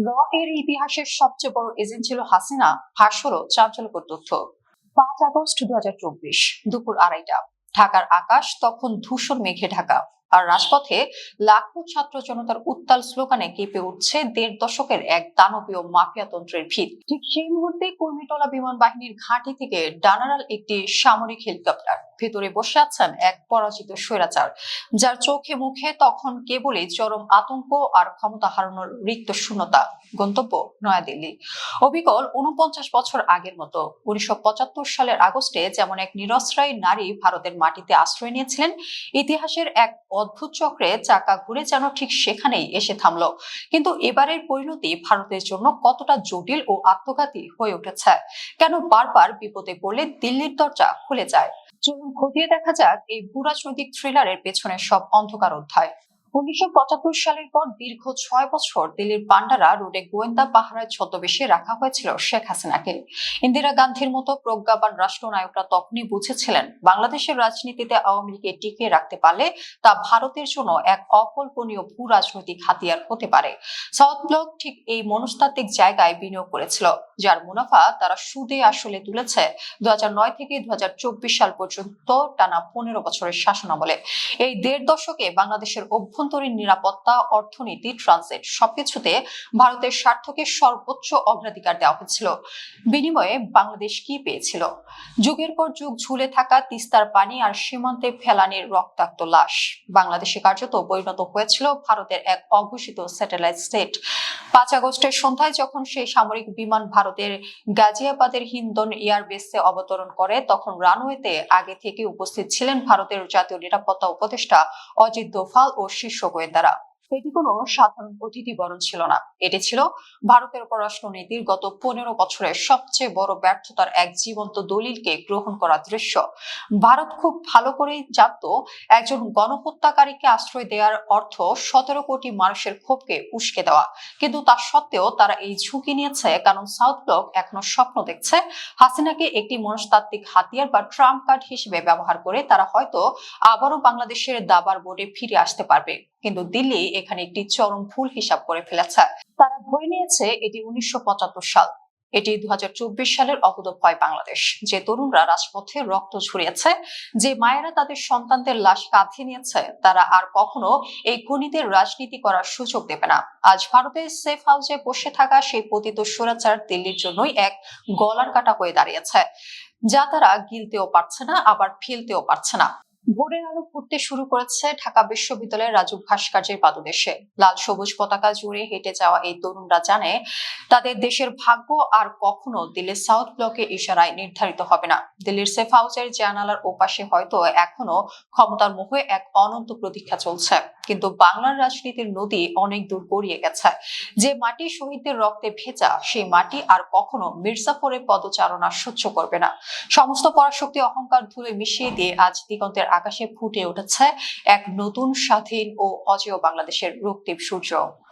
র এর ইতিহাসের সবচেয়ে বড় এজেন্ট ছিল হাসিনা, ফাঁস হলো চাঞ্চল্যকর তথ্য। 5 আগস্ট 2024 দুপুর 2:30টা। ঢাকার আকাশ তখন ধূসর মেঘে ঢাকা, আর রাজপথে লাখো ছাত্র জনতার উত্তাল স্লোগানে কেঁপে উঠছে 1.5 দশকের এক দানবীয় মাফিয়াতন্ত্রের ভিত। ঠিক সেই মুহূর্তে কুর্মিটোলা বিমান বাহিনীর ঘাঁটি থেকে ডানারাল একটি সামরিক হেলিকপ্টার। ভেতরে বসে আছেন এক পরাজিত স্বৈরাচার, যার চোখে মুখে তখন কেবলই চরম আতঙ্ক আর ক্ষমতা হারানোর রিক্ত শূন্যতা। গন্তব্য নয়াদিল্লি। অবিকল 49 বছর আগের মতো 1975 সালের আগস্টে যেমন এক নিরস্ত্রায়ী নারী ভারতের মাটিতে আশ্রয় নিয়েছিলেন, ইতিহাসের এক অদ্ভুত চক্রে চাকা ঘুরে যেন ঠিক সেখানেই এসে থামলো। কিন্তু এবারের পরিণতি ভারতের জন্য কতটা জটিল ও আত্মঘাতী হয়ে উঠেছে, কেন বারবার বিপদে পড়লে দিল্লির দরজা খুলে যায়। চলুন খতিয়ে দেখা যাক এই ভূরাজনৈতিক থ্রিলারের পেছনে সব অন্ধকার অধ্যায়। 1975 সালের পর দীর্ঘ 6 বছর দিল্লির পান্ডারা রোডে গোয়েন্দা পাহারায় ছদ্মবেশে রাখা হয়েছিল শেখ হাসিনাকে। ইন্দিরা গান্ধীর মতো প্রজ্ঞাবান রাষ্ট্রনায়করা তখনই বুঝেছিলেন বাংলাদেশের রাজনীতিতে আওয়ামী লীগকে টিকিয়ে রাখতে পারলে তা ভারতের জন্য এক অকল্পনীয় ভূ রাজনৈতিক হাতিয়ার হতে পারে। সাউথ ব্লক ঠিক এই মনস্তাত্ত্বিক জায়গায় বিনিয়োগ করেছিল, যার মুনাফা তারা সুদে আসলে তুলেছে 2009 থেকে 2024 সাল পর্যন্ত টানা 15 বছরের শাসনামলে। এই 1.5 দশকে বাংলাদেশের অভ্যন্তরীণ নিরাপত্তা, অর্থনীতি, ট্রানজিট সবকিছুতে ভারতের স্বার্থকে সর্বোচ্চ অগ্রাধিকার দেওয়া হয়েছিল। বিনিময়ে বাংলাদেশ কি পেয়েছিল? যুগের পর যুগ ঝুলে থাকা তিস্তার পানি আর সীমান্তে ফেলানির রক্তাক্ত লাশ। বাংলাদেশে কার্যত পরিণত হয়েছিল ভারতের এক অঘোষিত স্যাটেলাইট স্টেট। 5 আগস্টের সন্ধ্যায় যখন সেই সামরিক বিমান ভারতের গাজিয়াবাদের হিন্দন এয়ারবেসে অবতরণ করে, তখন রানওয়েতে আগে থেকে উপস্থিত ছিলেন ভারতের জাতীয় নিরাপত্তা উপদেষ্টা অজিত দোভাল ও শীর্ষ গোয়েন্দারা। এটি কোনো সাধারণ অতিথি বরণ ছিল না, এটি ছিল ভারতের পররাষ্ট্রনীতির গত 15 বছরের সবচেয়ে বড় ব্যর্থতার এক জীবন্ত দলিলকে গ্রহণ করা দৃশ্য। ভারত খুব ভালো করেই জানত একজন গণহত্যাকারীকে আশ্রয় দেওয়ার অর্থ 17 কোটি মানুষের ক্ষোভকে উস্কে দেওয়া। কিন্তু তা সত্ত্বেও তারা এই ঝুঁকি নিয়েছে, কারণ সাউথ ব্লক এখনো স্বপ্ন দেখছে হাসিনাকে একটি মনস্তাত্ত্বিক হাতিয়ার বা ট্রাম্প কার্ড হিসেবে ব্যবহার করে তারা হয়তো আবারও বাংলাদেশের দাবার বোর্ডে ফিরে আসতে পারবে। কিন্তু দিল্লি এখানে একটি চরম ভুল হিসাব করে ফেলেছে। তারা ধরে নিয়েছে এটি 1975 সাল, এটি 2024 সালের অকুতোভয় বাংলাদেশ। যে তরুণরা রাজপথে রক্ত ঝরিয়েছে, যে মায়েরা তাদের সন্তানদের লাশ কাঁধে নিয়েছে, তারা আর কখনো এই খুনিদের রাজনীতি করার সুযোগ দেবে না। আজ ভারতের সেফ হাউসে বসে থাকা সেই পতিত স্বৈরাচার দিল্লির জন্যই এক গলার কাটা হয়ে দাঁড়িয়েছে, যা তারা গিলতেও পারছে না, আবার ফেলতেও পারছে না। ভোরের আলো ফুটতে শুরু করেছে ঢাকা বিশ্ববিদ্যালয়ের রাজু ভাস্কর্যের পাদদেশে। লাল সবুজ পতাকা জুড়ে হেঁটে যাওয়া এই তরুণরা জানে তাদের দেশের ভাগ্য আর কখনো দিল্লির সাউথ ব্লকে ইশারায় নির্ধারিত হবে না। দিল্লির সেফ হাউসের জানালার ওপাশে হয়তো এখনো ক্ষমতার মোহে এক অনন্ত প্রতীক্ষা চলছে, কিন্তু বাংলার রাজনীতির নদী অনেক দূর গড়িয়ে গেছে। যে মাটি শহীদদের রক্তে ভেজা, সেই মাটি আর কখনো মির্জাফরের পদচারণা সহ্য করবে না। সমস্ত পরাশক্তি অহংকার ধুলে মিশিয়ে দিয়ে আজ দিগন্তের আকাশে ফুটে উঠেছে এক নতুন স্বাধীন ও অজেয় বাংলাদেশের রক্তিম সূর্য।